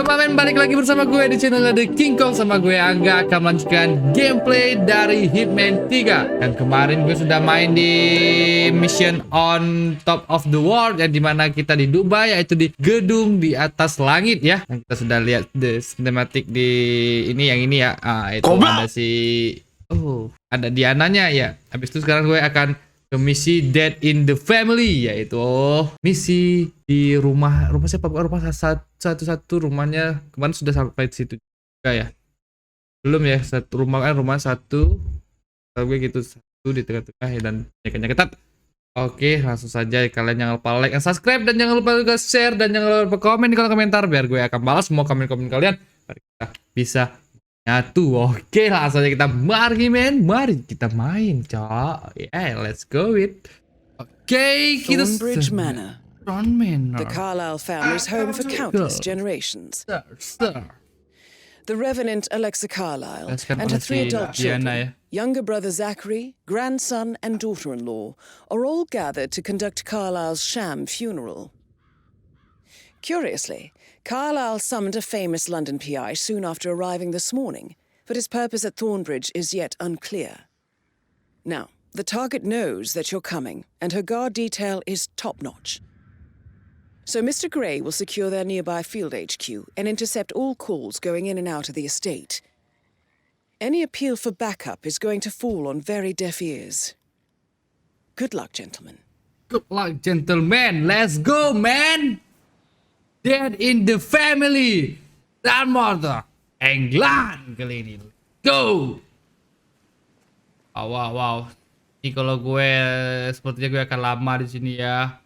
Yo mamen, balik lagi bersama gue di channel The KINGKONG. Sama gue Angga akan melanjutkan gameplay dari Hitman 3. Dan kemarin gue sudah main di mission on top of the world, yang dimana kita di Dubai, yaitu di gedung di atas langit ya. Dan kita sudah lihat the cinematic di ini, yang ini ya. Itu ada si ada Diananya ya. Habis itu sekarang gue akan ke misi Dead in the Family, yaitu misi di rumah siapa? Rumah satu rumahnya kemarin sudah sampai di situ juga ya. Belum ya, satu rumah satu. Kalau gue gitu, satu di tengah-tengah ya, dan jaga ketat. Oke, langsung saja kalian jangan lupa like dan subscribe, dan jangan lupa juga share, dan jangan lupa komen di kolom komentar biar gue akan balas semua komen-komen kalian. Biar kita bisa nyatu. Oke, langsung aja kita mari kita main, cok. Let's go it. Oke, kita Thornbridge Manor. The Carlisle family's home for countless generations. The Reverend Alexa Carlisle and her 3 adult children, younger brother Zachary, grandson and daughter-in-law, are all gathered to conduct Carlisle's sham funeral. Curiously, Carlisle summoned a famous London PI soon after arriving this morning, but his purpose at Thornbridge is yet unclear. Now, the target knows that you're coming, and her guard detail is top-notch. So Mr. Gray will secure their nearby field HQ and intercept all calls going in and out of the estate. Any appeal for backup is going to fall on very deaf ears. Good luck, gentlemen. Good luck, gentlemen. Let's go, man. Dead in the Family. Dan mother England kali ini. Go. Wow. Ini kalau gue sepertinya gue akan lama di sini ya.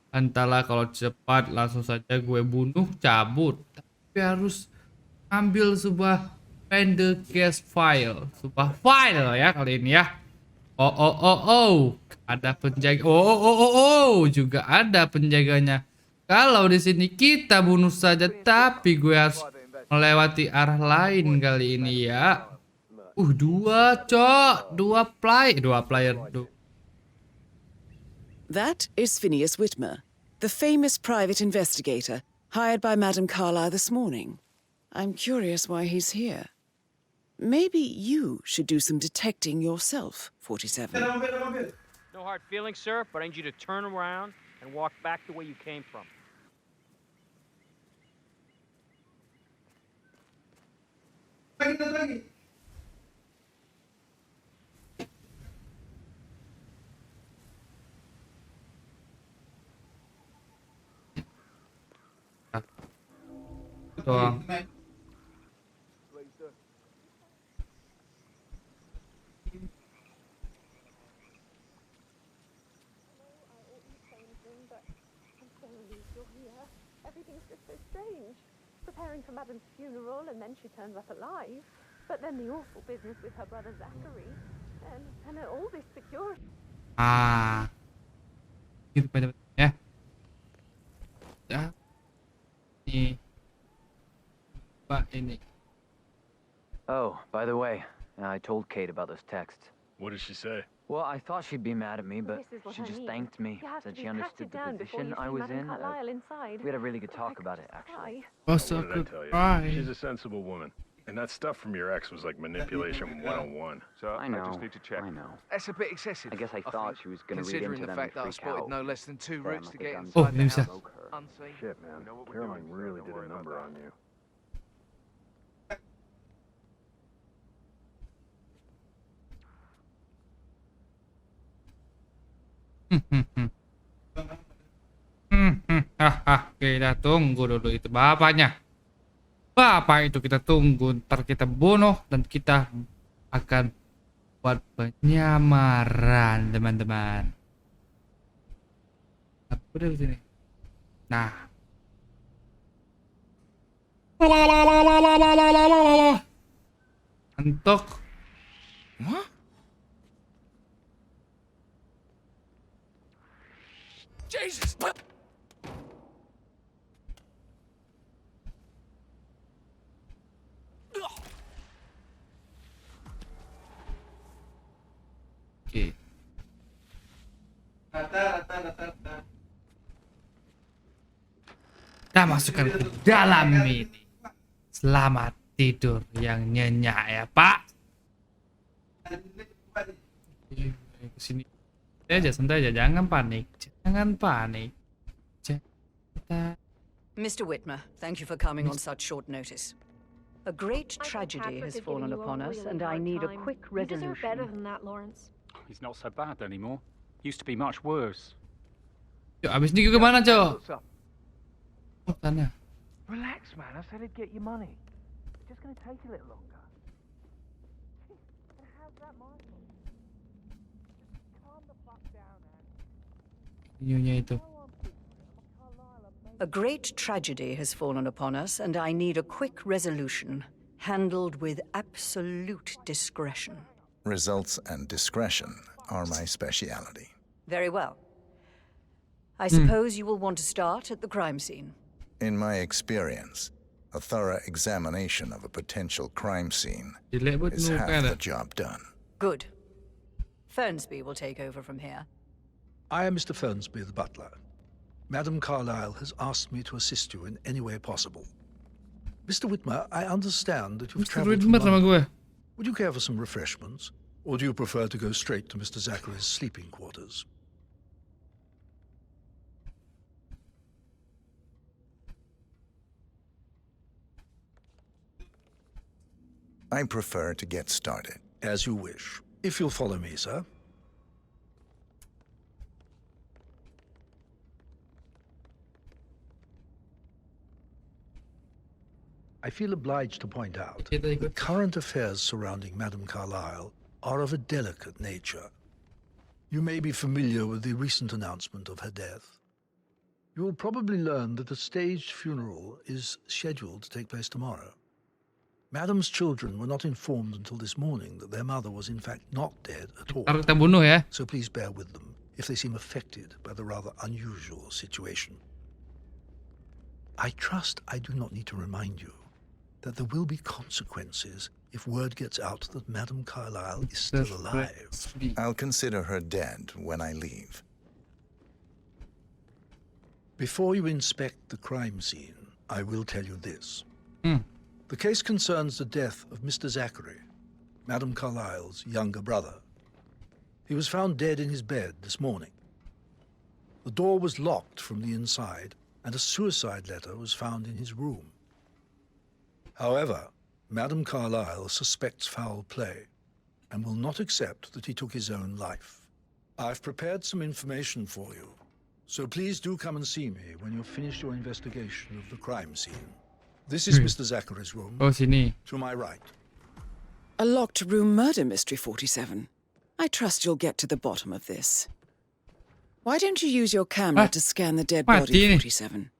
Entahlah, kalau cepat langsung saja gue bunuh, cabut. Tapi harus ambil sebuah find the case file. Sebuah file ya kali ini ya. Ada penjaga. Juga ada penjaganya. Kalau di sini kita bunuh saja, tapi gue harus melewati arah lain kali ini ya. Dua player. That is Phineas Whitmer, the famous private investigator hired by Madame Carlisle this morning. I'm curious why he's here. Maybe you should do some detecting yourself, 47. No hard feelings, sir, but I need you to turn around and walk back the way you came from. Doang. Everything's just so strange. Preparing for Madame's funeral, and then she turns up alive. But then the awful business with her brother Zachary, and all this security. Gitu pada ya. Ini. Ini. Oh, by the way, I told Kate about those texts. What did she say? Well, I thought she'd be mad at me, but she just thanked me, said she understood the position I was in. We had a really good talk about it, actually. What did I tell you? She's a sensible woman. And that stuff from your ex was like manipulation 101. So I know, I just need to check. I know. That's a bit excessive. I guess I thought she was going to read considering into the them fact and that I freak spotted out. no less than 2 routes to get I'm inside the bisa. house unseen. Shit, man. Caroline really did a number on you. Kita tunggu dulu itu bapaknya. Bapak itu kita tunggu, ntar kita bunuh dan kita akan buat penyamaran, teman-teman. Apa udah di sini? Nah. Untuk Jesus! Oke. Kita masukkan ke dalam ini. Selamat tidur yang nyenyak ya, Pak. Kesini santai aja, jangan panik. Mr. Whitmer, thank you for coming on such short notice. A great tragedy has fallen upon us, and I need a quick resolution. You deserve better than that, Lawrence. He's not so bad anymore. Used to be much worse. Cok, abis ini kemana, Cok? What's up? Oh, sana. Relax, man. I said I'd get you money. It's just going to take a little longer. And how's that, Michael? Just calm the fuck down, man. Iunya itu. A great tragedy has fallen upon us, and I need a quick resolution, handled with absolute discretion. Results and discretion are my speciality. Very well. I suppose you will want to start at the crime scene. In my experience, a thorough examination of a potential crime scene is half the job done. Good. Fernsby will take over from here. I am Mr. Fernsby, the butler. Madam Carlyle has asked me to assist you in any way possible. Mr. Whitmer, I understand that you've traveled from London. Would you care for some refreshments? Or do you prefer to go straight to Mr. Zachary's sleeping quarters? I prefer to get started. As you wish. If you'll follow me, sir. I feel obliged to point out that the current affairs surrounding Madame Carlyle are of a delicate nature. You may be familiar with the recent announcement of her death. You will probably learn that a staged funeral is scheduled to take place tomorrow. Madame's children were not informed until this morning that their mother was in fact not dead at all. So please bear with them if they seem affected by the rather unusual situation. I trust I do not need to remind you that there will be consequences if word gets out that Madame Carlyle is still alive. I'll consider her dead when I leave. Before you inspect the crime scene, I will tell you this. The case concerns the death of Mr. Zachary, Madame Carlyle's younger brother. He was found dead in his bed this morning. The door was locked from the inside, and a suicide letter was found in his room. However, Madame Carlyle suspects foul play and will not accept that he took his own life. I've prepared some information for you, so please do come and see me when you've finished your investigation of the crime scene. This is Mr. Zachary's room. Oh, sini. To my right. A locked room murder mystery, 47. I trust you'll get to the bottom of this. Why don't you use your camera to scan the dead body, 47?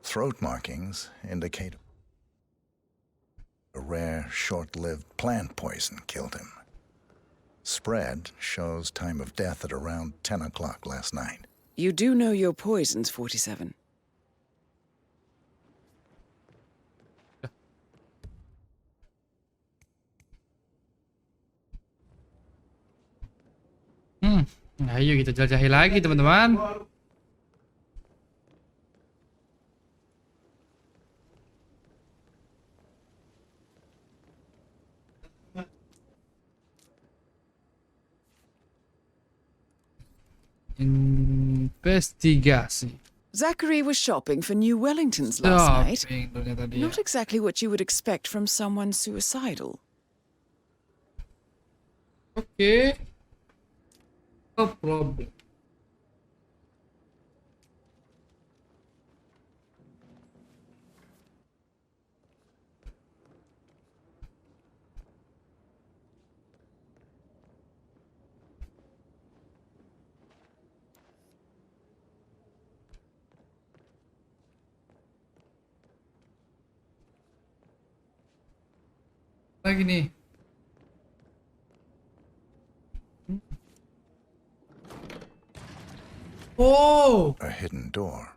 Throat markings indicate a rare, short-lived plant poison killed him. Spread shows time of death at around 10 o'clock last night. You do know your poisons, 47. Ayo kita jelajahi lagi, teman-teman. Investigasi. Zachary was shopping for New Wellingtons last night. Tadi. Not exactly what you would expect from someone suicidal. Okay. No problem. Lagi nih. Oh, A hidden door.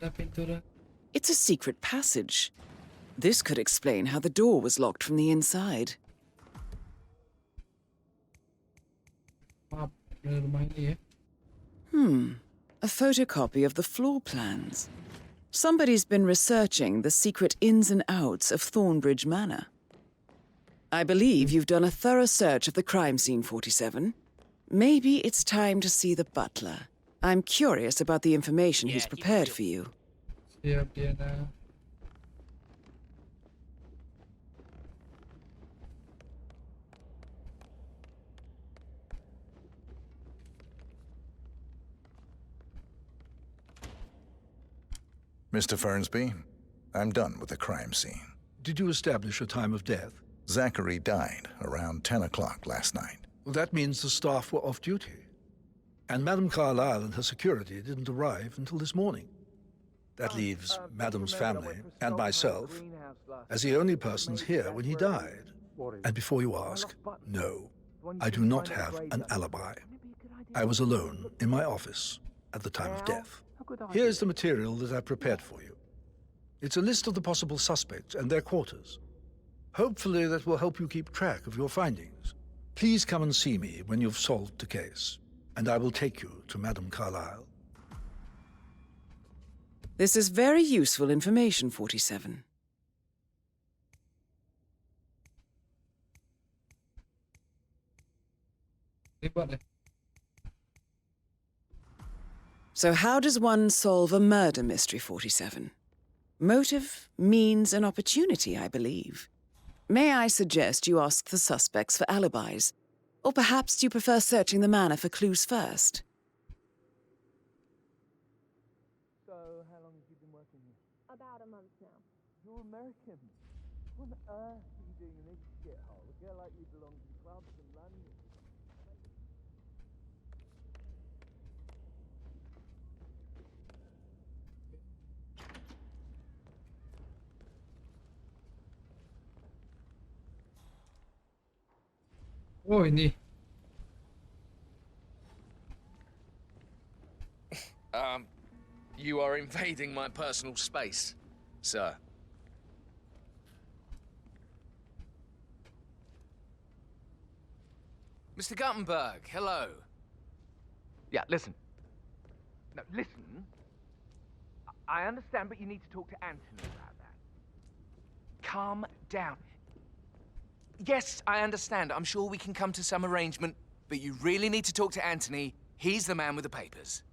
ada pintu dah. It's a secret passage. This could explain how the door was locked from the inside. Maaf, rumah ini ya. A photocopy of the floor plans. Somebody's been researching the secret ins and outs of Thornbridge Manor. I believe you've done a thorough search of the crime scene, 47. Maybe it's time to see the butler. I'm curious about the information he's prepared for you. Siap dia dah. Mr. Fernsby, I'm done with the crime scene. Did you establish a time of death? Zachary died around 10 o'clock last night. Well, that means the staff were off duty. And Madame Carlyle and her security didn't arrive until this morning. That leaves Madame's family and myself as the only persons here when he died. And before you ask, no, I do not have an alibi. I was alone in my office at the time of death. Here's the material that I've prepared for you. It's a list of the possible suspects and their quarters. Hopefully that will help you keep track of your findings. Please come and see me when you've solved the case, and I will take you to Madame Carlyle. This is very useful information, 47. Lipat deh. So how does one solve a murder mystery, 47? Motive, means, and opportunity, I believe. May I suggest you ask the suspects for alibis? Or perhaps you prefer searching the manor for clues first? So, how long have you been working here? About a month now. You're American. What on earth are you doing in this shithole? A girl like you belongs in clubs in London. Oh, ini. You are invading my personal space, sir. Mr. Guttenberg, hello. Yeah, listen. No, listen. I understand, but you need to talk to Anthony about that. Calm down. Yes, I understand. I'm sure we can come to some arrangement, but you really need to talk to Anthony. He's the man with the papers.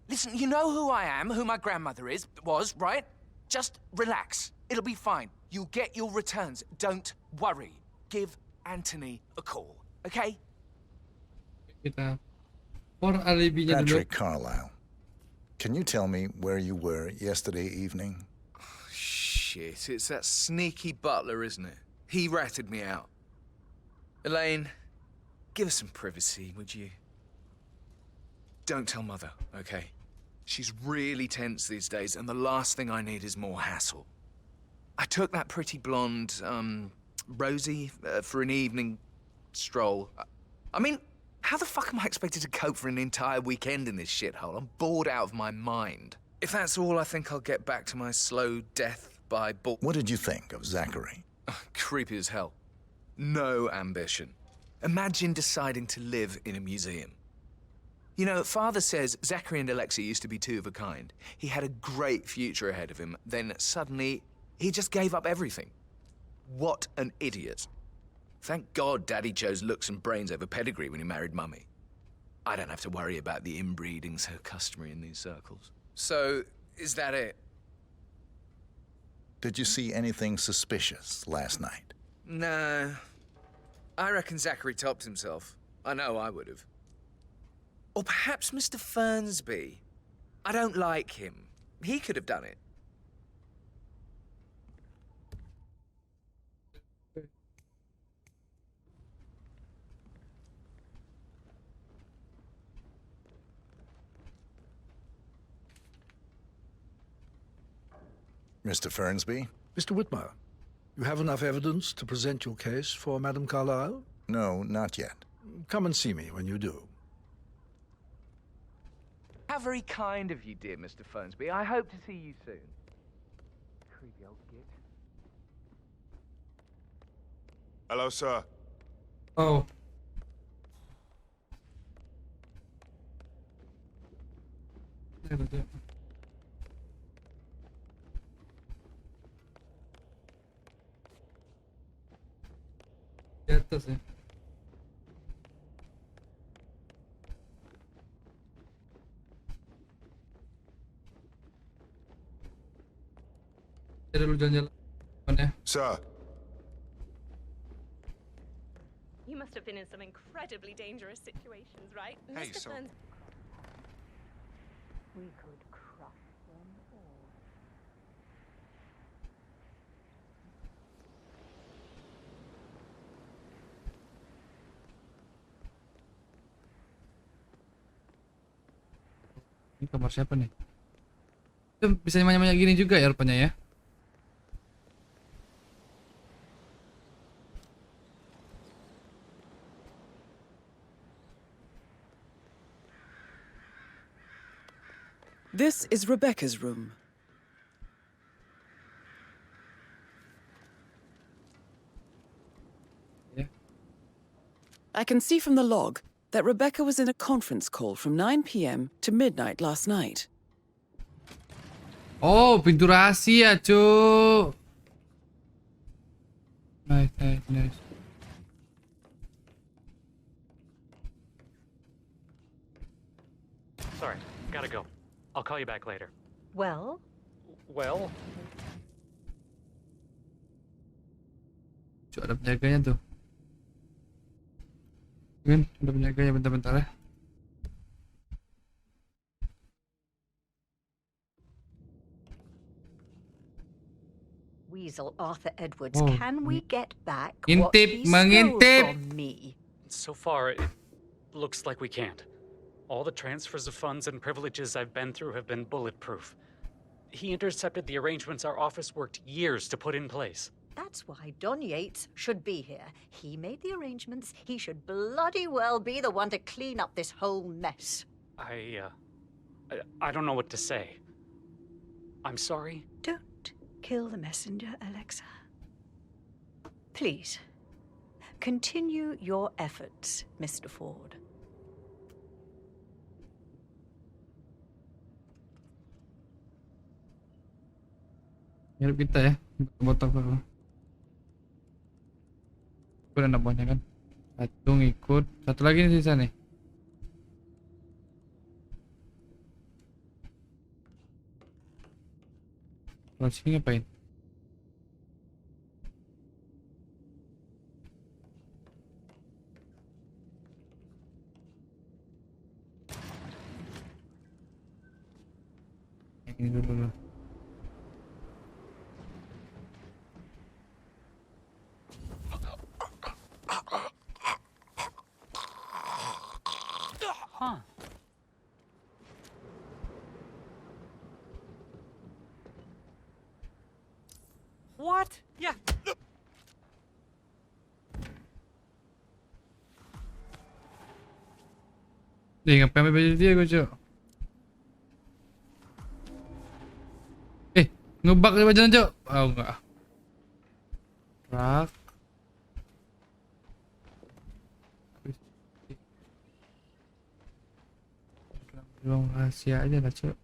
Listen, you know who I am, who my grandmother was, right? Just relax. It'll be fine. You'll get your returns. Don't worry. Give Anthony a call, okay? Kita alibinya dulu. Patrick Carlyle, can you tell me where you were yesterday evening? Shit, it's that sneaky butler, isn't it? He ratted me out. Elaine, give us some privacy, would you? Don't tell Mother, okay? She's really tense these days, and the last thing I need is more hassle. I took that pretty blonde, Rosie, for an evening stroll. I mean, how the fuck am I expected to cope for an entire weekend in this shithole? I'm bored out of my mind. If that's all, I think I'll get back to my slow death by bull... What did you think of Zachary? Creepy as hell. No ambition. Imagine deciding to live in a museum. You know, Father says Zachary and Alexei used to be two of a kind. He had a great future ahead of him, then suddenly he just gave up everything. What an idiot. Thank God Daddy chose looks and brains over pedigree when he married Mummy. I don't have to worry about the inbreeding so customary in these circles. So, is that it? Did you see anything suspicious last night? No. I reckon Zachary topped himself. I know I would have. Or perhaps Mr. Fernsby. I don't like him. He could have done it. Mr. Fernsby? Mr. Whitmer, you have enough evidence to present your case for Madame Carlyle? No, not yet. Come and see me when you do. How very kind of you, dear Mr. Phonesby. I hope to see you soon. Creepy old git. Hello, sir. Oh. Di atas ya. Jadi lu jalan-jalan ya. Sir. You must have been in some incredibly dangerous situations, right? Hey, Mr. so- Burns. We could crush them all. Ini kamar siapa nih? Itu bisa banyak-banyak gini juga ya rupanya ya. This is Rebecca's room. Yeah. I can see from the log that Rebecca was in a conference call from 9 p.m. to midnight last night. Oh, pintu rahasia, cu. Nice. Sorry, gotta go. I'll call you back later. Well, Well, Cu, ada penjaganya tuh. Kan, ada penjaganya bentar-bentar ya. Weasel Arthur Edwards, Oh, can we get back what Intip, he stole mengintip. from me? so far, it looks like we can't. All the transfers of funds and privileges I've been through have been bulletproof. He intercepted the arrangements our office worked years to put in place. That's why Don Yates should be here. He made the arrangements. He should bloody well be the one to clean up this whole mess. I don't know what to say. I'm sorry. Don't kill the messenger, Alexa. Please, continue your efforts, Mr. Ford. Mirip kita ya, botak tuh. Udah nambahnya kan. Satu ngikut, satu lagi nih sisa nih. Kalau sini ngapain? Ini dulu. Huh. What? Yeah. Ngapain ambil baju dia gue, Cok? Ngebug di bajuan, Cok. Oh, enggak. Rak. Ruang rahasia aja lah, Cok.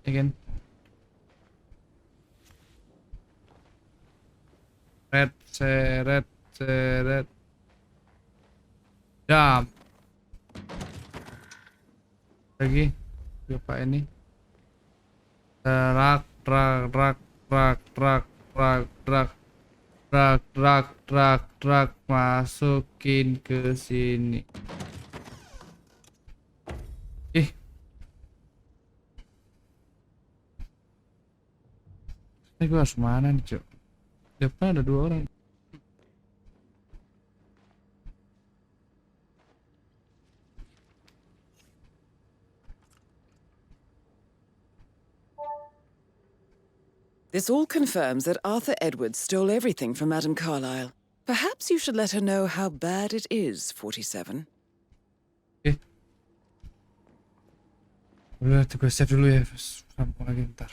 Again. Seret. Jam. Lagi. Apa ini? Rak. Masukin ke sini. Gue harus mana nih, Cok? Depan ada 2 orang. This all confirms that Arthur Edwards stole everything from Madame Carlyle. Perhaps you should let her know how bad it is, 47. Oke. Udah, gue save dulu ya. Sambung lagi ntar.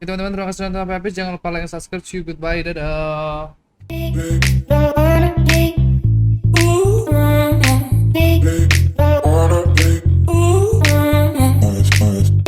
Oke teman-teman, terima kasih sudah nonton sampai habis. Jangan lupa like dan subscribe. See you, goodbye, dadah.